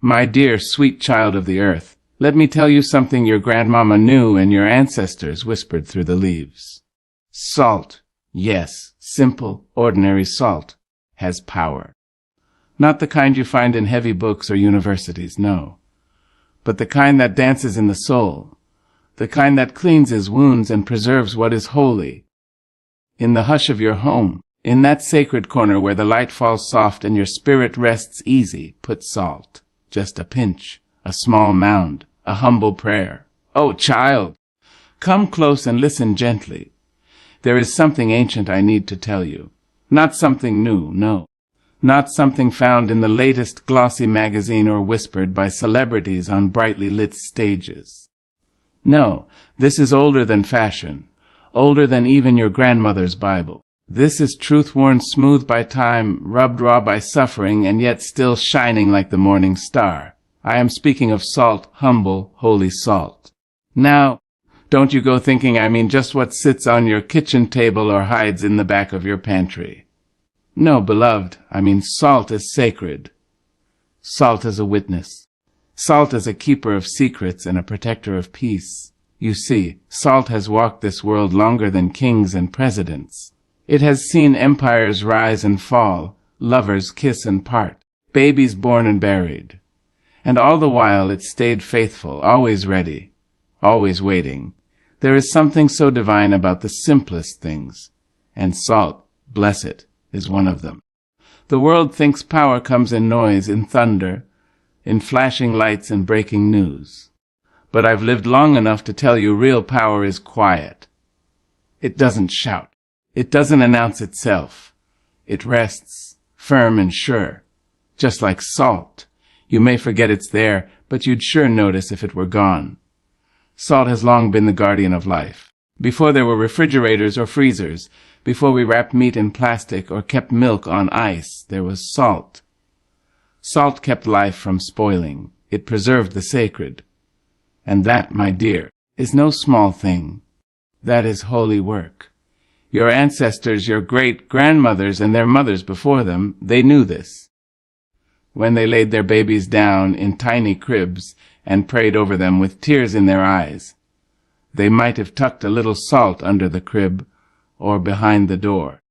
My dear, sweet child of the earth, let me tell you something your grandmama knew and your ancestors whispered through the leaves. Salt, yes, simple, ordinary salt, has power. Not the kind you find in heavy books or universities, no. But the kind that dances in the soul, the kind that cleanses wounds and preserves what is holy. In the hush of your home, in that sacred corner where the light falls soft and your spirit rests easy, put salt. Just a pinch, a small mound, a humble prayer. Oh, child! Come close and listen gently. There is something ancient I need to tell you. Not something new, no. Not something found in the latest glossy magazine or whispered by celebrities on brightly lit stages. No, this is older than fashion, older than even your grandmother's Bible. This is truth worn smooth by time, rubbed raw by suffering, and yet still shining like the morning star. I am speaking of salt, humble, holy salt. Now, don't you go thinking I mean just what sits on your kitchen table or hides in the back of your pantry. No, beloved, I mean salt as sacred. Salt as a witness. Salt as a keeper of secrets and a protector of peace. You see, salt has walked this world longer than kings and presidents. It has seen empires rise and fall, lovers kiss and part, babies born and buried. And all the while it stayed faithful, always ready, always waiting. There is something so divine about the simplest things, and salt, bless it, is one of them. The world thinks power comes in noise, in thunder, in flashing lights and breaking news. But I've lived long enough to tell you real power is quiet. It doesn't shout. It doesn't announce itself. It rests, firm and sure, just like salt. You may forget it's there, but you'd sure notice if it were gone. Salt has long been the guardian of life. Before there were refrigerators or freezers, before we wrapped meat in plastic or kept milk on ice, there was salt. Salt kept life from spoiling. It preserved the sacred. And that, my dear, is no small thing. That is holy work. Your ancestors, your great-grandmothers, and their mothers before them, they knew this. When they laid their babies down in tiny cribs and prayed over them with tears in their eyes, they might have tucked a little salt under the crib or behind the door,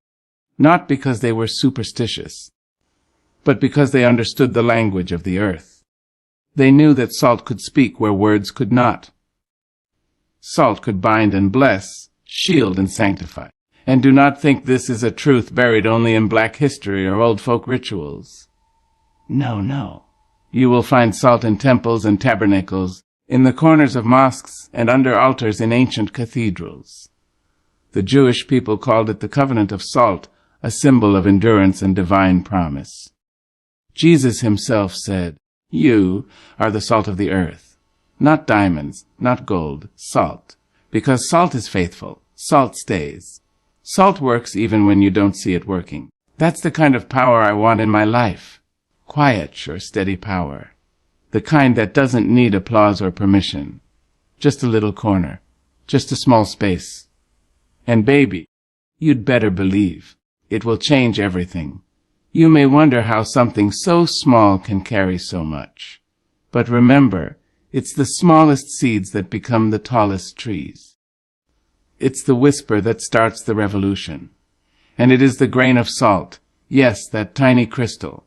not because they were superstitious, but because they understood the language of the earth. They knew that salt could speak where words could not. Salt could bind and bless, shield and sanctify. And do not think this is a truth buried only in black history or old folk rituals. No, no. You will find salt in temples and tabernacles, in the corners of mosques and under altars in ancient cathedrals. The Jewish people called it the covenant of salt, a symbol of endurance and divine promise. Jesus himself said, "You are the salt of the earth." Not diamonds, not gold, salt. Because salt is faithful, salt stays. Salt works even when you don't see it working. That's the kind of power I want in my life. Quiet, sure, steady power. The kind that doesn't need applause or permission. Just a little corner. Just a small space. And baby, you'd better believe. It will change everything. You may wonder how something so small can carry so much. But remember, it's the smallest seeds that become the tallest trees. It's the whisper that starts the revolution. And it is the grain of salt, yes, that tiny crystal,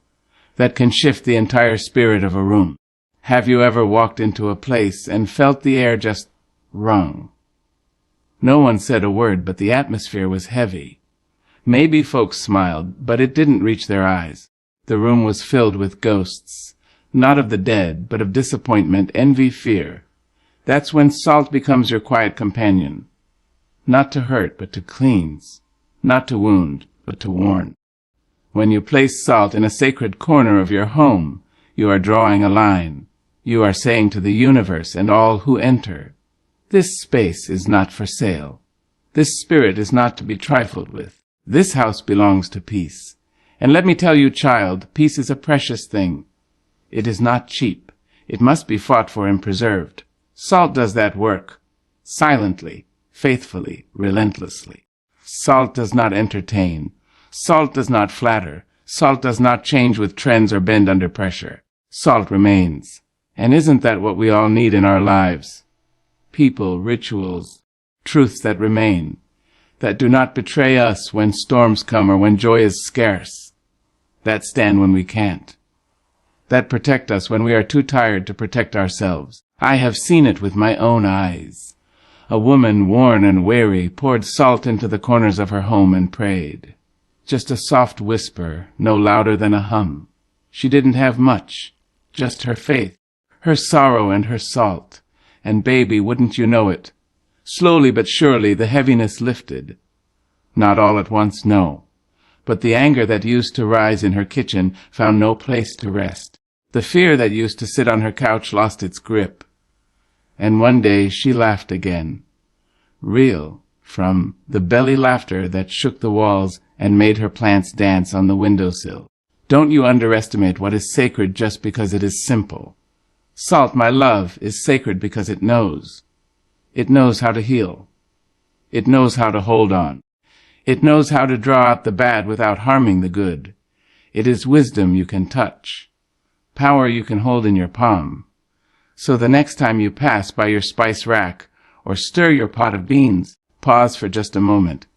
that can shift the entire spirit of a room. Have you ever walked into a place and felt the air just rung? No one said a word, but the atmosphere was heavy. Maybe folks smiled, but it didn't reach their eyes. The room was filled with ghosts, not of the dead, but of disappointment, envy, fear. That's when salt becomes your quiet companion. Not to hurt, but to cleanse. Not to wound, but to warn. When you place salt in a sacred corner of your home, you are drawing a line. You are saying to the universe and all who enter, this space is not for sale. This spirit is not to be trifled with. This house belongs to peace. And let me tell you, child, peace is a precious thing. It is not cheap. It must be fought for and preserved. Salt does that work. Silently. Faithfully, relentlessly. Salt does not entertain. Salt does not flatter. Salt does not change with trends or bend under pressure. Salt remains. And isn't that what we all need in our lives? People, rituals, truths that remain, that do not betray us when storms come or when joy is scarce, that stand when we can't, that protect us when we are too tired to protect ourselves. I have seen it with my own eyes. A woman, worn and weary, poured salt into the corners of her home and prayed. Just a soft whisper, no louder than a hum. She didn't have much, just her faith, her sorrow and her salt. And baby, wouldn't you know it? Slowly but surely the heaviness lifted. Not all at once, no. But the anger that used to rise in her kitchen found no place to rest. The fear that used to sit on her couch lost its grip. And one day she laughed again. Real, from the belly laughter that shook the walls and made her plants dance on the windowsill. Don't you underestimate what is sacred just because it is simple. Salt, my love, is sacred because it knows. It knows how to heal. It knows how to hold on. It knows how to draw out the bad without harming the good. It is wisdom you can touch, power you can hold in your palm. So the next time you pass by your spice rack or stir your pot of beans, pause for just a moment.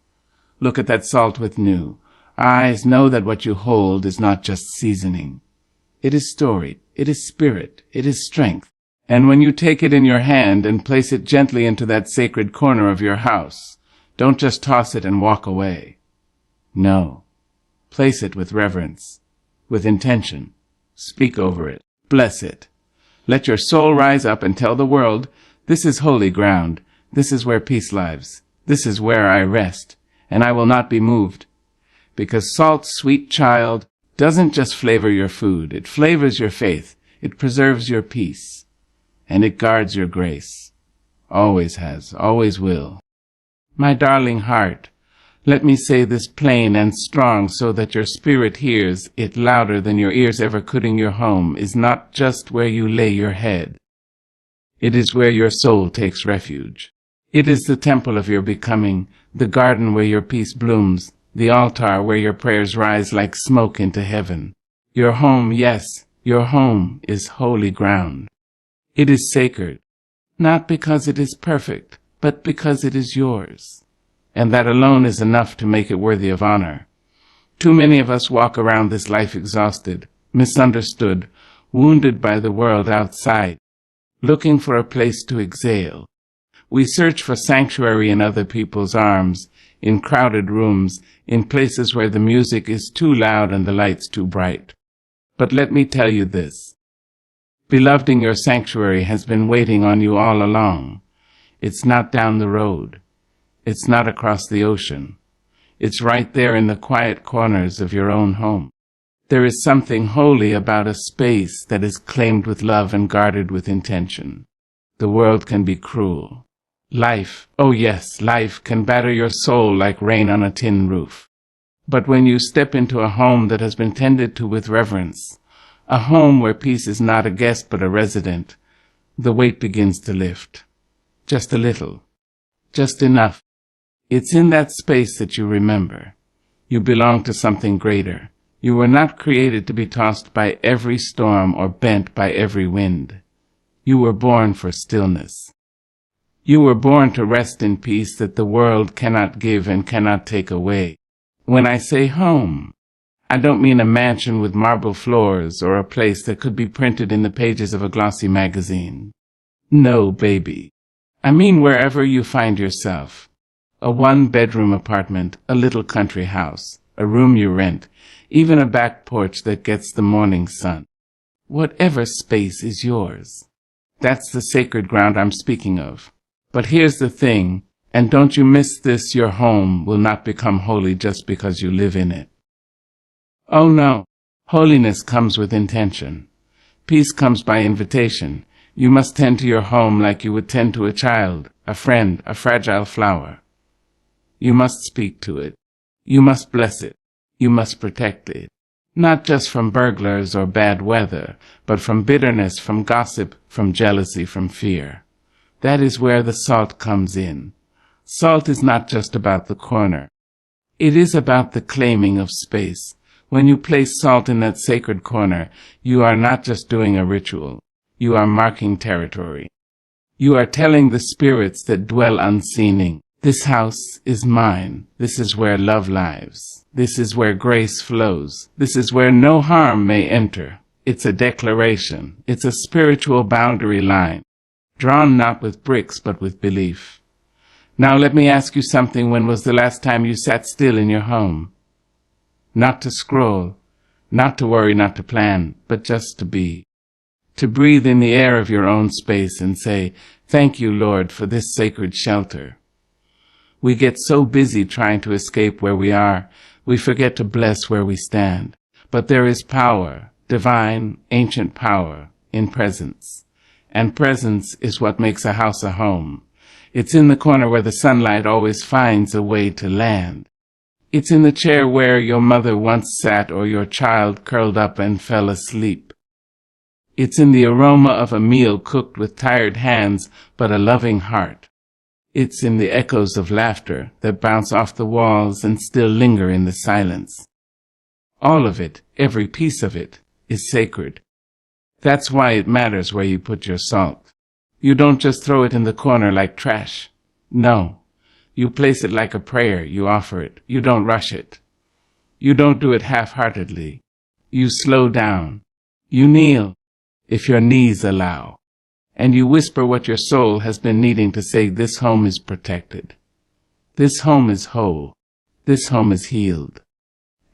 Look at that salt with new eyes. Know that what you hold is not just seasoning. It is story, it is spirit, it is strength. And when you take it in your hand and place it gently into that sacred corner of your house, don't just toss it and walk away. No. Place it with reverence, with intention. Speak over it. Bless it. Let your soul rise up and tell the world, this is holy ground. This is where peace lives. This is where I rest, and I will not be moved. Because salt, sweet child, doesn't just flavor your food. It flavors your faith. It preserves your peace. And it guards your grace. Always has, always will. My darling heart, let me say this plain and strong so that your spirit hears it louder than your ears ever could. In your home is not just where you lay your head. It is where your soul takes refuge. It is the temple of your becoming, the garden where your peace blooms, the altar where your prayers rise like smoke into heaven. Your home, yes, your home is holy ground. It is sacred, not because it is perfect, but because it is yours. And that alone is enough to make it worthy of honor. Too many of us walk around this life exhausted, misunderstood, wounded by the world outside, looking for a place to exhale. We search for sanctuary in other people's arms, in crowded rooms, in places where the music is too loud and the lights too bright. But let me tell you this. Beloved, your sanctuary has been waiting on you all along. It's not down the road. It's not across the ocean. It's right there in the quiet corners of your own home. There is something holy about a space that is claimed with love and guarded with intention. The world can be cruel. Life, oh yes, life can batter your soul like rain on a tin roof. But when you step into a home that has been tended to with reverence, a home where peace is not a guest but a resident, the weight begins to lift. Just a little. Just enough. It's in that space that you remember. You belong to something greater. You were not created to be tossed by every storm or bent by every wind. You were born for stillness. You were born to rest in peace that the world cannot give and cannot take away. When I say home, I don't mean a mansion with marble floors or a place that could be printed in the pages of a glossy magazine. No, baby. I mean wherever you find yourself. A one-bedroom apartment, a little country house, a room you rent, even a back porch that gets the morning sun. Whatever space is yours. That's the sacred ground I'm speaking of. But here's the thing, and don't you miss this, your home will not become holy just because you live in it. Oh no, holiness comes with intention. Peace comes by invitation. You must tend to your home like you would tend to a child, a friend, a fragile flower. You must speak to it. You must bless it. You must protect it. Not just from burglars or bad weather, but from bitterness, from gossip, from jealousy, from fear. That is where the salt comes in. Salt is not just about the corner. It is about the claiming of space, When you place salt in that sacred corner, you are not just doing a ritual. You are marking territory. You are telling the spirits that dwell unseen, this house is mine. This is where love lives. This is where grace flows. This is where no harm may enter. It's a declaration. It's a spiritual boundary line, drawn not with bricks but with belief. Now let me ask you something. When was the last time you sat still in your home? Not to scroll, not to worry, not to plan, but just to be. To breathe in the air of your own space and say, "Thank you, Lord, for this sacred shelter." We get so busy trying to escape where we are, we forget to bless where we stand. But there is power, divine, ancient power, in presence. And presence is what makes a house a home. It's in the corner where the sunlight always finds a way to land. It's in the chair where your mother once sat or your child curled up and fell asleep. It's in the aroma of a meal cooked with tired hands but a loving heart. It's in the echoes of laughter that bounce off the walls and still linger in the silence. All of it, every piece of it, is sacred. That's why it matters where you put your salt. You don't just throw it in the corner like trash. No. You place it like a prayer. You offer it. You don't rush it. You don't do it half-heartedly. You slow down. You kneel, if your knees allow. And you whisper what your soul has been needing to say. This home is protected. This home is whole. This home is healed.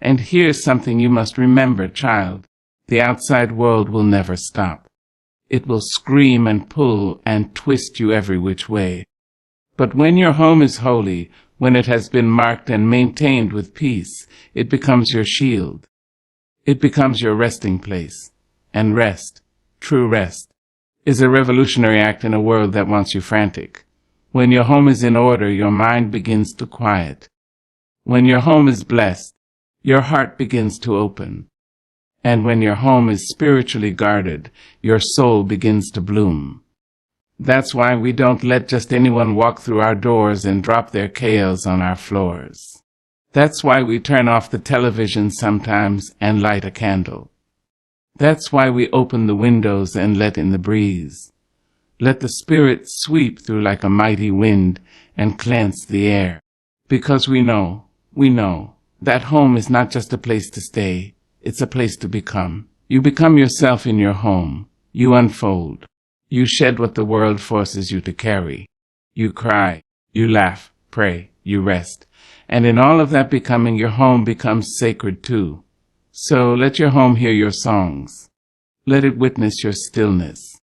And here's something you must remember, child. The outside world will never stop. It will scream and pull and twist you every which way. But when your home is holy, when it has been marked and maintained with peace, it becomes your shield. It becomes your resting place. And rest, true rest, is a revolutionary act in a world that wants you frantic. When your home is in order, your mind begins to quiet. When your home is blessed, your heart begins to open. And when your home is spiritually guarded, your soul begins to bloom. That's why we don't let just anyone walk through our doors and drop their kales on our floors. That's why we turn off the television sometimes and light a candle. That's why we open the windows and let in the breeze. Let the Spirit sweep through like a mighty wind and cleanse the air. Because we know, that home is not just a place to stay, it's a place to become. You become yourself in your home. You unfold. You shed what the world forces you to carry. You cry, you laugh, pray, you rest. And in all of that becoming, your home becomes sacred too. So let your home hear your songs. Let it witness your stillness.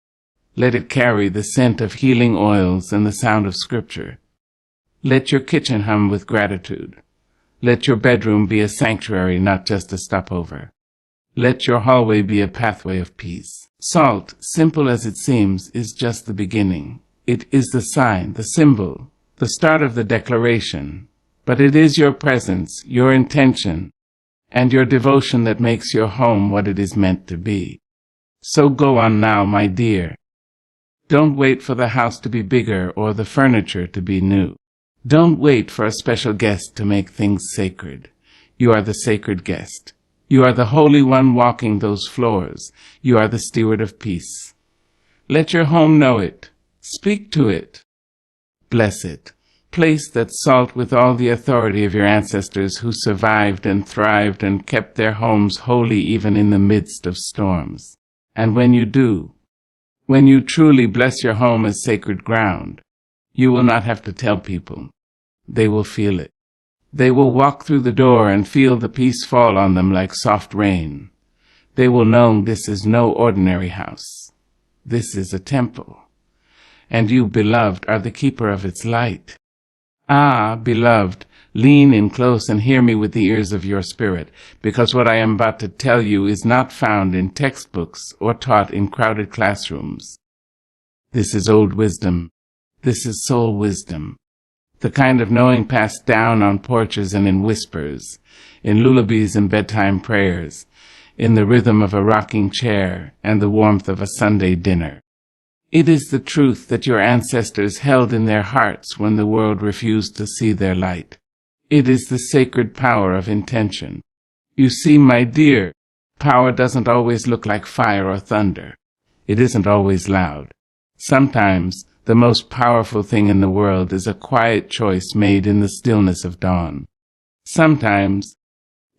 Let it carry the scent of healing oils and the sound of scripture. Let your kitchen hum with gratitude. Let your bedroom be a sanctuary, not just a stopover. Let your hallway be a pathway of peace. Salt, simple as it seems, is just the beginning. It is the sign, the symbol, the start of the declaration. But it is your presence, your intention, and your devotion that makes your home what it is meant to be. So go on now, my dear. Don't wait for the house to be bigger or the furniture to be new. Don't wait for a special guest to make things sacred. You are the sacred guest. You are the Holy One walking those floors. You are the steward of peace. Let your home know it. Speak to it. Bless it. Place that salt with all the authority of your ancestors who survived and thrived and kept their homes holy even in the midst of storms. And when you do, when you truly bless your home as sacred ground, you will not have to tell people. They will feel it. They will walk through the door and feel the peace fall on them like soft rain. They will know this is no ordinary house. This is a temple. And you, beloved, are the keeper of its light. Ah, beloved, lean in close and hear me with the ears of your spirit, because what I am about to tell you is not found in textbooks or taught in crowded classrooms. This is old wisdom. This is soul wisdom. The kind of knowing passed down on porches and in whispers, in lullabies and bedtime prayers, in the rhythm of a rocking chair and the warmth of a Sunday dinner. It is the truth that your ancestors held in their hearts when the world refused to see their light. It is the sacred power of intention. You see, my dear, power doesn't always look like fire or thunder. It isn't always loud. Sometimes the most powerful thing in the world is a quiet choice made in the stillness of dawn. Sometimes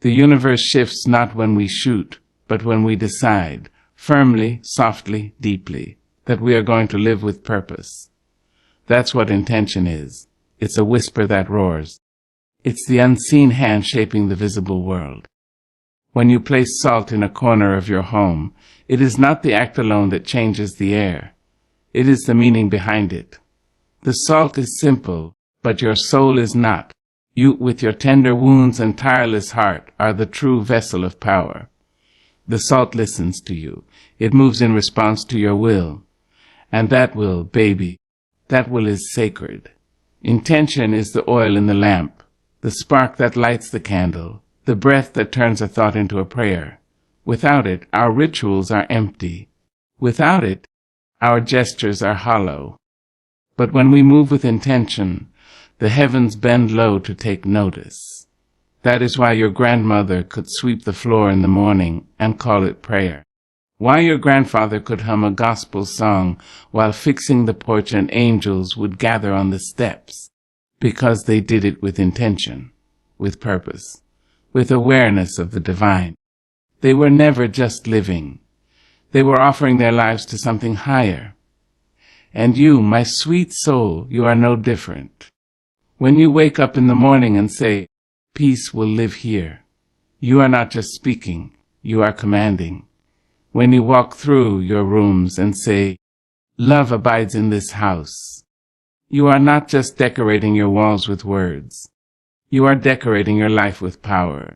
the universe shifts not when we shoot, but when we decide, firmly, softly, deeply, that we are going to live with purpose. That's what intention is. It's a whisper that roars. It's the unseen hand shaping the visible world. When you place salt in a corner of your home, it is not the act alone that changes the air. It is the meaning behind it. The salt is simple, but your soul is not. You, with your tender wounds and tireless heart, are the true vessel of power. The salt listens to you. It moves in response to your will. And that will, baby, that will is sacred. Intention is the oil in the lamp, the spark that lights the candle, the breath that turns a thought into a prayer. Without it, our rituals are empty. Without it, our gestures are hollow. But when we move with intention, the heavens bend low to take notice. That is why your grandmother could sweep the floor in the morning and call it prayer. Why your grandfather could hum a gospel song while fixing the porch and angels would gather on the steps. Because they did it with intention, with purpose, with awareness of the divine. They were never just living. They were offering their lives to something higher. And you, my sweet soul, you are no different. When you wake up in the morning and say, peace will live here, you are not just speaking, you are commanding. When you walk through your rooms and say, love abides in this house, you are not just decorating your walls with words. You are decorating your life with power.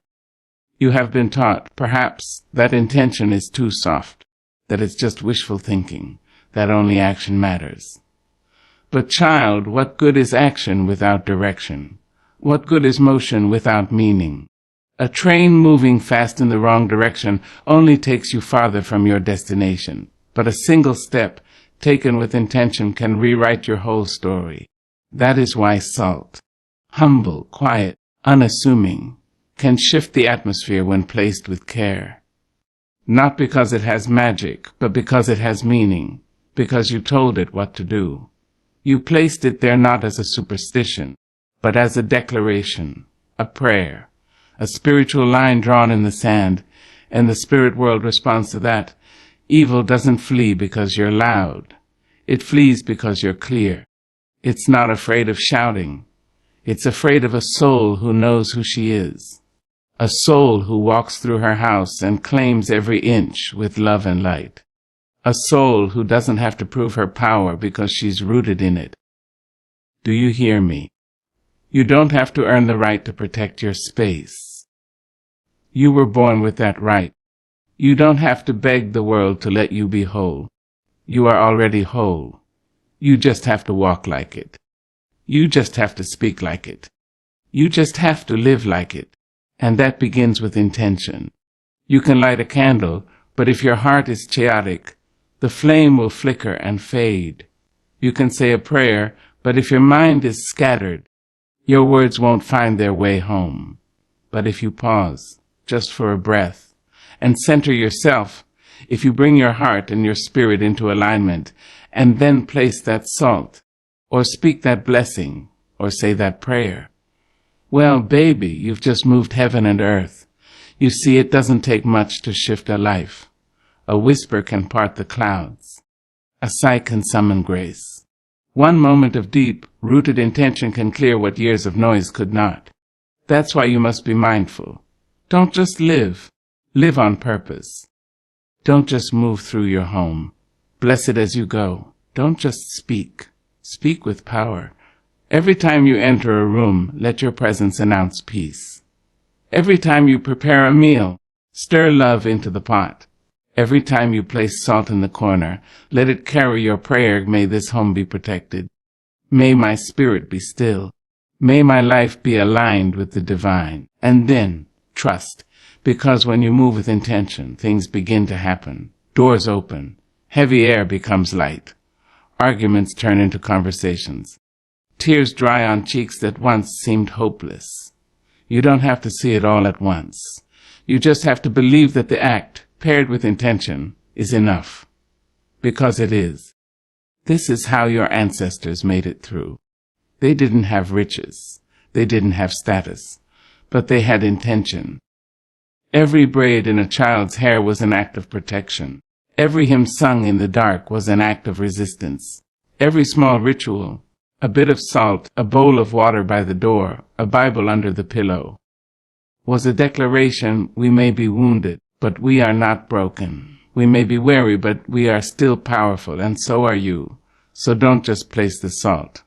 You have been taught, perhaps, that intention is too soft, that it's just wishful thinking, that only action matters. But child, what good is action without direction? What good is motion without meaning? A train moving fast in the wrong direction only takes you farther from your destination, but a single step taken with intention can rewrite your whole story. That is why salt, humble, quiet, unassuming, can shift the atmosphere when placed with care. Not because it has magic, but because it has meaning, because you told it what to do. You placed it there not as a superstition, but as a declaration, a prayer, a spiritual line drawn in the sand, and the spirit world responds to that. Evil doesn't flee because you're loud. It flees because you're clear. It's not afraid of shouting. It's afraid of a soul who knows who she is. A soul who walks through her house and claims every inch with love and light. A soul who doesn't have to prove her power because she's rooted in it. Do you hear me? You don't have to earn the right to protect your space. You were born with that right. You don't have to beg the world to let you be whole. You are already whole. You just have to walk like it. You just have to speak like it. You just have to live like it. And that begins with intention. You can light a candle, but if your heart is chaotic, the flame will flicker and fade. You can say a prayer, but if your mind is scattered, your words won't find their way home. But if you pause, just for a breath, and center yourself, if you bring your heart and your spirit into alignment, and then place that salt, or speak that blessing, or say that prayer, well, baby, you've just moved heaven and earth. You see, it doesn't take much to shift a life. A whisper can part the clouds. A sigh can summon grace. One moment of deep, rooted intention can clear what years of noise could not. That's why you must be mindful. Don't just live. Live on purpose. Don't just move through your home. Bless it as you go. Don't just speak. Speak with power. Every time you enter a room, let your presence announce peace. Every time you prepare a meal, stir love into the pot. Every time you place salt in the corner, let it carry your prayer, may this home be protected. May my spirit be still. May my life be aligned with the divine. And then, trust, because when you move with intention, things begin to happen. Doors open. Heavy air becomes light. Arguments turn into conversations. Tears dry on cheeks that once seemed hopeless. You don't have to see it all at once. You just have to believe that the act, paired with intention, is enough. Because it is. This is how your ancestors made it through. They didn't have riches. They didn't have status. But they had intention. Every braid in a child's hair was an act of protection. Every hymn sung in the dark was an act of resistance. Every small ritual, a bit of salt, a bowl of water by the door, a Bible under the pillow, was a declaration: we may be wounded, but we are not broken. We may be weary, but we are still powerful, and so are you. So don't just place the salt.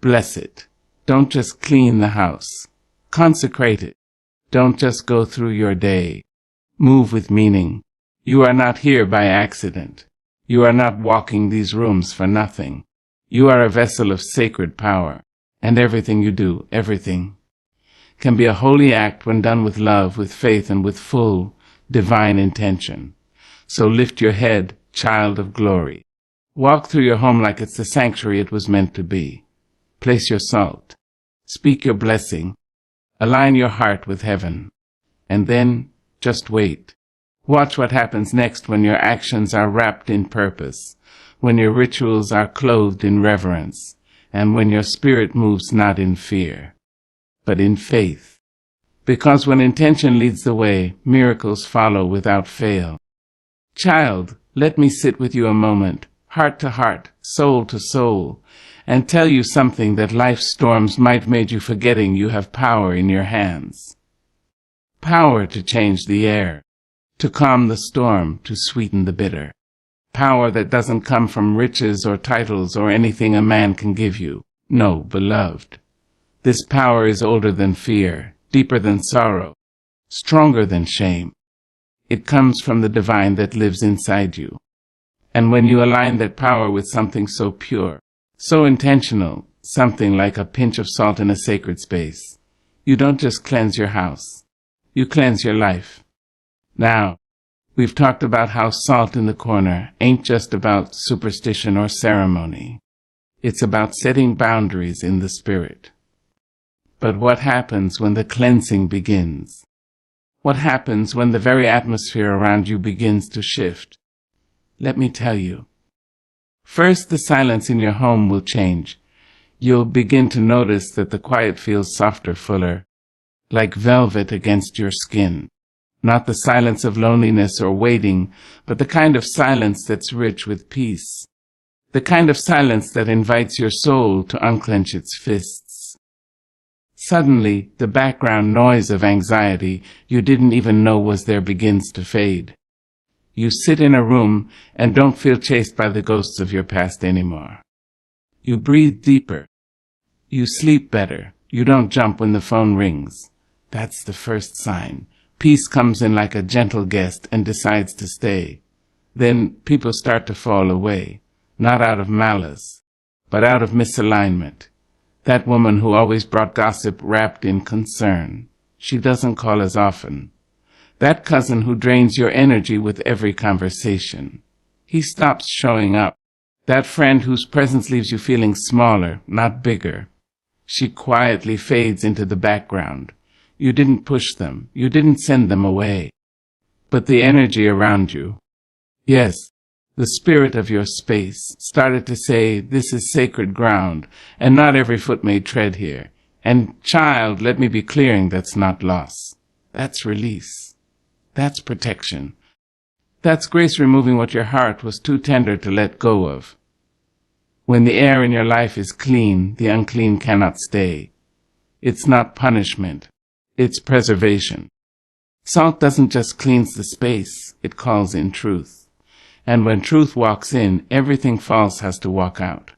Bless it. Don't just clean the house. Consecrate it. Don't just go through your day. Move with meaning. You are not here by accident. You are not walking these rooms for nothing. You are a vessel of sacred power, and everything you do, everything, can be a holy act when done with love, with faith, and with full divine intention. So lift your head, child of glory. Walk through your home like it's the sanctuary it was meant to be. Place your salt. Speak your blessing. Align your heart with heaven. And then just wait. Watch what happens next when your actions are wrapped in purpose, when your rituals are clothed in reverence, and when your spirit moves not in fear, but in faith. Because when intention leads the way, miracles follow without fail. Child, let me sit with you a moment, heart to heart, soul to soul, and tell you something that life's storms might make you forgetting you have power in your hands. Power to change the air, to calm the storm, to sweeten the bitter. Power that doesn't come from riches or titles or anything a man can give you. No, beloved. This power is older than fear, deeper than sorrow, stronger than shame. It comes from the divine that lives inside you. And when you align that power with something so pure, so intentional, something like a pinch of salt in a sacred space, you don't just cleanse your house. You cleanse your life. Now, we've talked about how salt in the corner ain't just about superstition or ceremony. It's about setting boundaries in the spirit. But what happens when the cleansing begins? What happens when the very atmosphere around you begins to shift? Let me tell you. First, the silence in your home will change. You'll begin to notice that the quiet feels softer, fuller, like velvet against your skin. Not the silence of loneliness or waiting, but the kind of silence that's rich with peace. The kind of silence that invites your soul to unclench its fists. Suddenly, the background noise of anxiety you didn't even know was there begins to fade. You sit in a room and don't feel chased by the ghosts of your past anymore. You breathe deeper. You sleep better. You don't jump when the phone rings. That's the first sign. Peace comes in like a gentle guest and decides to stay. Then people start to fall away, not out of malice, but out of misalignment. That woman who always brought gossip wrapped in concern, she doesn't call as often. That cousin who drains your energy with every conversation, he stops showing up. That friend whose presence leaves you feeling smaller, not bigger, she quietly fades into the background. You didn't push them. You didn't send them away. But the energy around you, yes, the spirit of your space, started to say, this is sacred ground, and not every foot may tread here. And child, let me be clearing, that's not loss. That's release. That's protection. That's grace removing what your heart was too tender to let go of. When the air in your life is clean, the unclean cannot stay. It's not punishment. It's preservation. Salt doesn't just cleanse the space, it calls in truth. And when truth walks in, everything false has to walk out.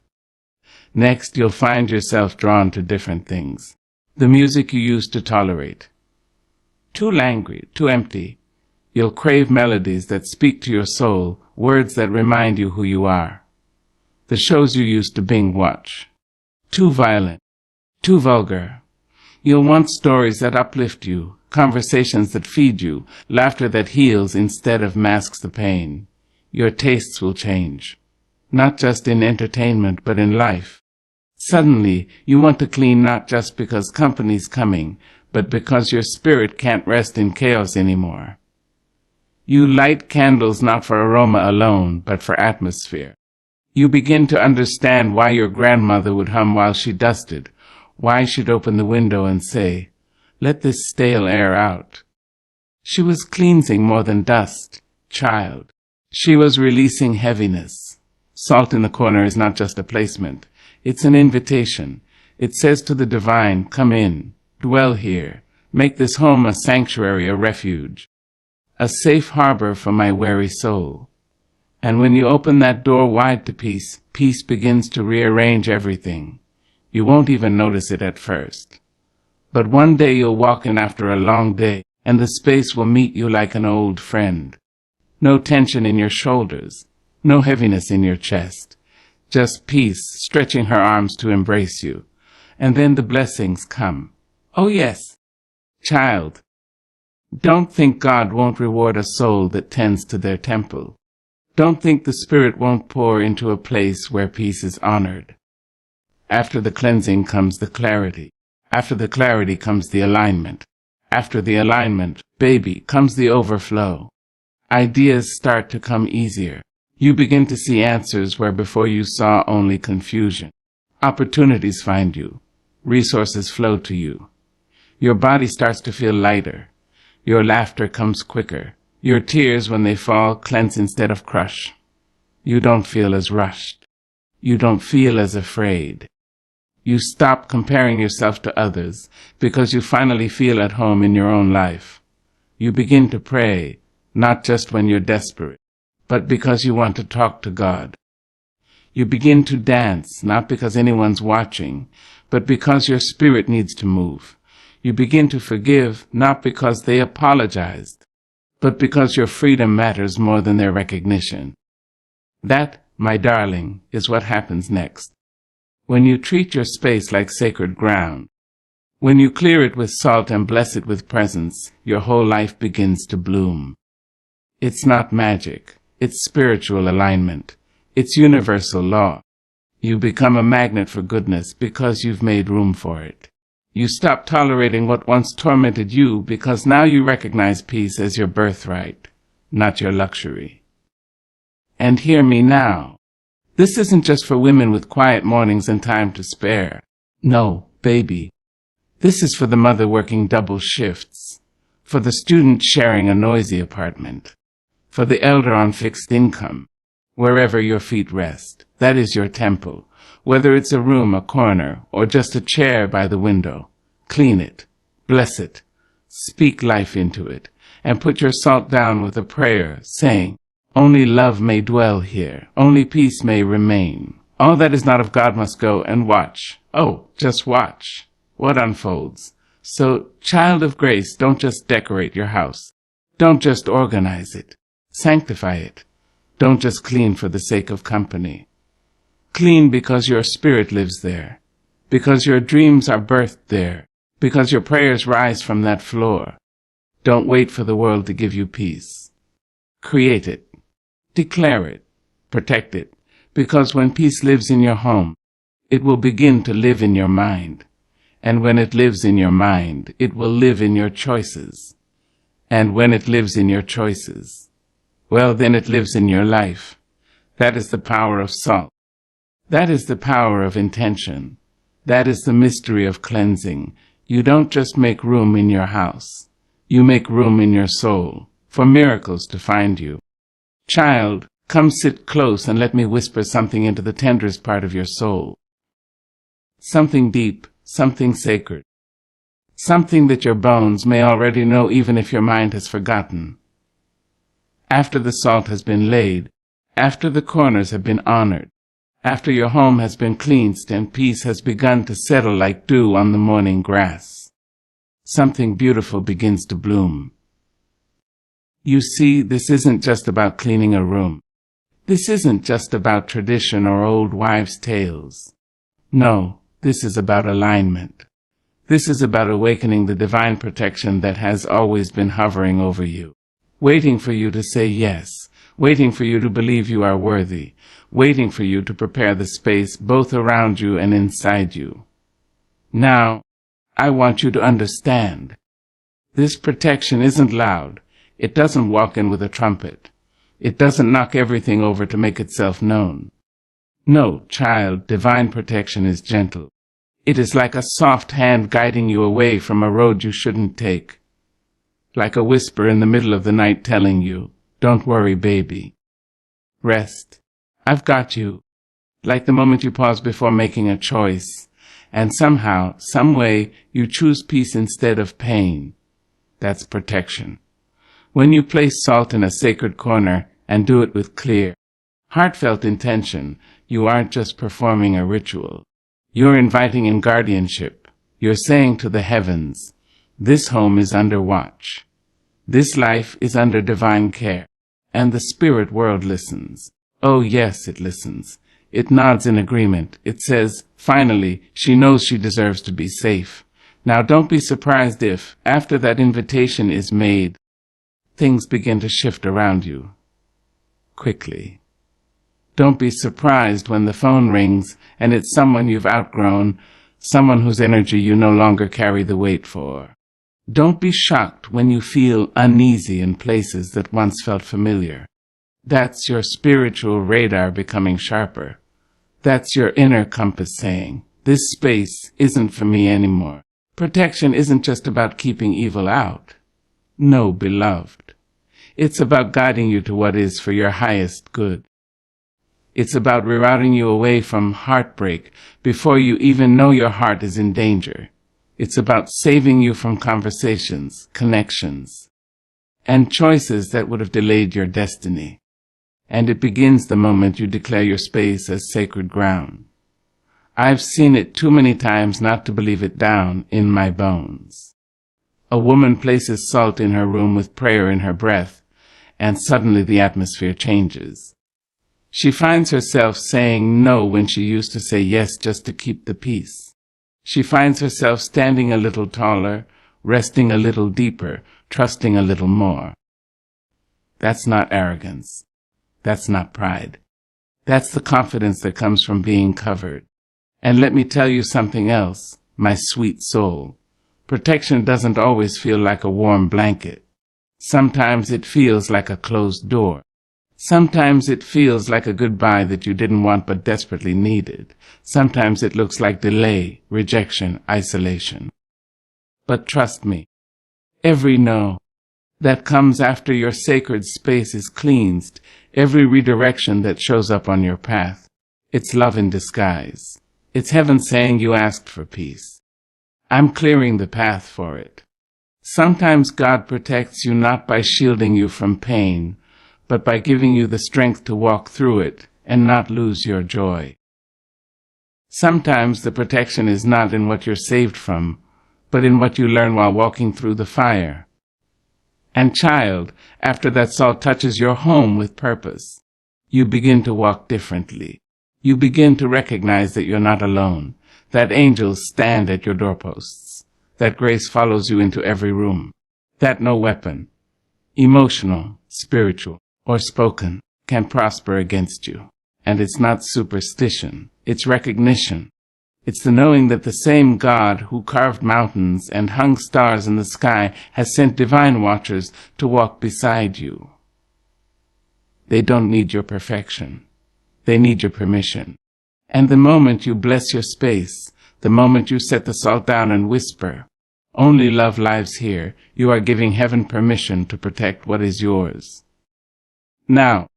Next, you'll find yourself drawn to different things. The music you used to tolerate. Too languid, too empty. You'll crave melodies that speak to your soul, words that remind you who you are. The shows you used to binge watch. Too violent, too vulgar. You'll want stories that uplift you, conversations that feed you, laughter that heals instead of masks the pain. Your tastes will change, not just in entertainment but in life. Suddenly, you want to clean not just because company's coming, but because your spirit can't rest in chaos anymore. You light candles not for aroma alone, but for atmosphere. You begin to understand why your grandmother would hum while she dusted, why she'd open the window and say, "Let this stale air out." She was cleansing more than dust, child. She was releasing heaviness. Salt in the corner is not just a placement. It's an invitation. It says to the divine, "Come in, dwell here, make this home a sanctuary, a refuge, a safe harbor for my weary soul." And when you open that door wide to peace, peace begins to rearrange everything. You won't even notice it at first. But one day you'll walk in after a long day, and the space will meet you like an old friend. No tension in your shoulders, no heaviness in your chest, just peace stretching her arms to embrace you. And then the blessings come. Oh yes, child, don't think God won't reward a soul that tends to their temple. Don't think the Spirit won't pour into a place where peace is honored. After the cleansing comes the clarity. After the clarity comes the alignment. After the alignment, baby, comes the overflow. Ideas start to come easier. You begin to see answers where before you saw only confusion. Opportunities find you. Resources flow to you. Your body starts to feel lighter. Your laughter comes quicker. Your tears, when they fall, cleanse instead of crush. You don't feel as rushed. You don't feel as afraid. You stop comparing yourself to others because you finally feel at home in your own life. You begin to pray, not just when you're desperate, but because you want to talk to God. You begin to dance, not because anyone's watching, but because your spirit needs to move. You begin to forgive, not because they apologized, but because your freedom matters more than their recognition. That, my darling, is what happens next. When you treat your space like sacred ground, when you clear it with salt and bless it with presence, your whole life begins to bloom. It's not magic. It's spiritual alignment. It's universal law. You become a magnet for goodness because you've made room for it. You stop tolerating what once tormented you because now you recognize peace as your birthright, not your luxury. And hear me now. This isn't just for women with quiet mornings and time to spare. No, baby. This is for the mother working double shifts, for the student sharing a noisy apartment, for the elder on fixed income. Wherever your feet rest, that is your temple. Whether it's a room, a corner, or just a chair by the window, clean it, bless it, speak life into it, and put your salt down with a prayer, saying, "Only love may dwell here, only peace may remain. All that is not of God must go," and watch. Oh, just watch what unfolds. So, child of grace, don't just decorate your house. Don't just organize it. Sanctify it. Don't just clean for the sake of company. Clean because your spirit lives there, because your dreams are birthed there, because your prayers rise from that floor. Don't wait for the world to give you peace. Create it. Declare it. Protect it. Because when peace lives in your home, it will begin to live in your mind. And when it lives in your mind, it will live in your choices. And when it lives in your choices, well, then it lives in your life. That is the power of salt. That is the power of intention. That is the mystery of cleansing. You don't just make room in your house. You make room in your soul for miracles to find you. Child, come sit close and let me whisper something into the tenderest part of your soul. Something deep, something sacred. Something that your bones may already know even if your mind has forgotten. After the salt has been laid, after the corners have been honored, after your home has been cleansed and peace has begun to settle like dew on the morning grass, something beautiful begins to bloom. You see, this isn't just about cleaning a room. This isn't just about tradition or old wives' tales. No, this is about alignment. This is about awakening the divine protection that has always been hovering over you, waiting for you to say yes, waiting for you to believe you are worthy, waiting for you to prepare the space both around you and inside you. Now, I want you to understand. This protection isn't loud. It doesn't walk in with a trumpet. It doesn't knock everything over to make itself known. No, child, divine protection is gentle. It is like a soft hand guiding you away from a road you shouldn't take. Like a whisper in the middle of the night telling you, "Don't worry, baby. Rest. I've got you." Like the moment you pause before making a choice, and somehow, some way, you choose peace instead of pain. That's protection. When you place salt in a sacred corner and do it with clear, heartfelt intention, you aren't just performing a ritual. You're inviting in guardianship. You're saying to the heavens, this home is under watch. This life is under divine care. And the spirit world listens. Oh yes, it listens. It nods in agreement. It says, finally, she knows she deserves to be safe. Now don't be surprised if, after that invitation is made, things begin to shift around you. Quickly. Don't be surprised when the phone rings and it's someone you've outgrown, someone whose energy you no longer carry the weight for. Don't be shocked when you feel uneasy in places that once felt familiar. That's your spiritual radar becoming sharper. That's your inner compass saying, this space isn't for me anymore. Protection isn't just about keeping evil out. No, beloved. It's about guiding you to what is for your highest good. It's about rerouting you away from heartbreak before you even know your heart is in danger. It's about saving you from conversations, connections, and choices that would have delayed your destiny. And it begins the moment you declare your space as sacred ground. I've seen it too many times not to believe it down in my bones. A woman places salt in her room with prayer in her breath, and suddenly the atmosphere changes. She finds herself saying no when she used to say yes just to keep the peace. She finds herself standing a little taller, resting a little deeper, trusting a little more. That's not arrogance. That's not pride. That's the confidence that comes from being covered. And let me tell you something else, my sweet soul. Protection doesn't always feel like a warm blanket. Sometimes it feels like a closed door. Sometimes it feels like a goodbye that you didn't want but desperately needed. Sometimes it looks like delay, rejection, isolation. But trust me, every no that comes after your sacred space is cleansed, every redirection that shows up on your path, it's love in disguise. It's heaven saying you asked for peace. I'm clearing the path for it. Sometimes God protects you not by shielding you from pain, but by giving you the strength to walk through it and not lose your joy. Sometimes the protection is not in what you're saved from, but in what you learn while walking through the fire. And child, after that salt touches your home with purpose, you begin to walk differently. You begin to recognize that you're not alone, that angels stand at your doorposts, that grace follows you into every room, that no weapon, emotional, spiritual, or spoken, can prosper against you. And it's not superstition, it's recognition. It's the knowing that the same God who carved mountains and hung stars in the sky has sent divine watchers to walk beside you. They don't need your perfection. They need your permission. And the moment you bless your space, the moment you set the salt down and whisper, "Only love lives here," you are giving heaven permission to protect what is yours. Now,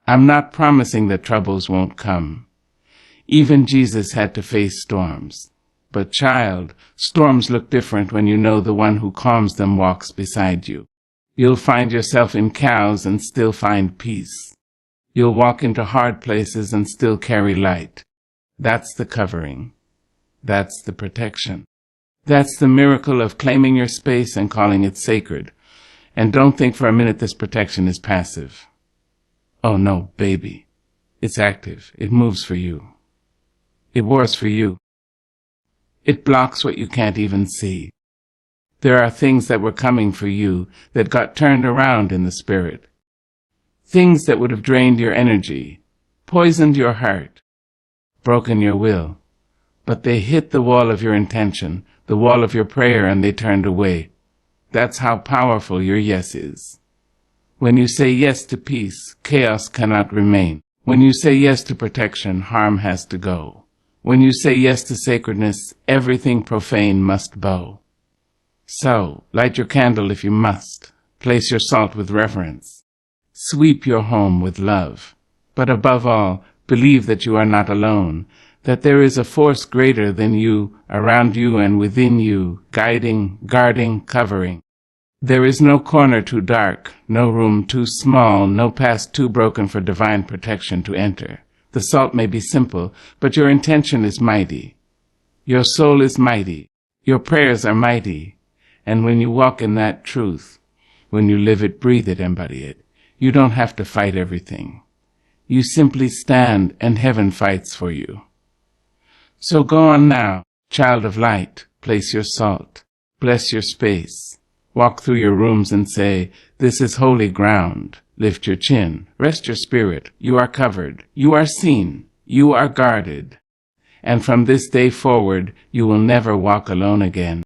I'm not promising that troubles won't come. Even Jesus had to face storms. But child, storms look different when you know the one who calms them walks beside you. You'll find yourself in cows and still find peace. You'll walk into hard places and still carry light. That's the covering. That's the protection. That's the miracle of claiming your space and calling it sacred. And don't think for a minute this protection is passive. Oh no, baby. It's active. It moves for you. It wars for you. It blocks what you can't even see. There are things that were coming for you that got turned around in the spirit. Things that would have drained your energy, poisoned your heart, broken your will. But they hit the wall of your intention, the wall of your prayer, and they turned away. That's how powerful your yes is. When you say yes to peace, chaos cannot remain. When you say yes to protection, harm has to go. When you say yes to sacredness, everything profane must bow. So, light your candle if you must. Place your salt with reverence. Sweep your home with love. But above all, believe that you are not alone, that there is a force greater than you, around you and within you, guiding, guarding, covering. There is no corner too dark, no room too small, no path too broken for divine protection to enter. The salt may be simple, but your intention is mighty. Your soul is mighty. Your prayers are mighty. And when you walk in that truth, when you live it, breathe it, embody it, you don't have to fight everything. You simply stand and heaven fights for you. So go on now, child of light, place your salt, bless your space. Walk through your rooms and say, this is holy ground. Lift your chin, rest your spirit. You are covered, you are seen, you are guarded. And from this day forward, you will never walk alone again.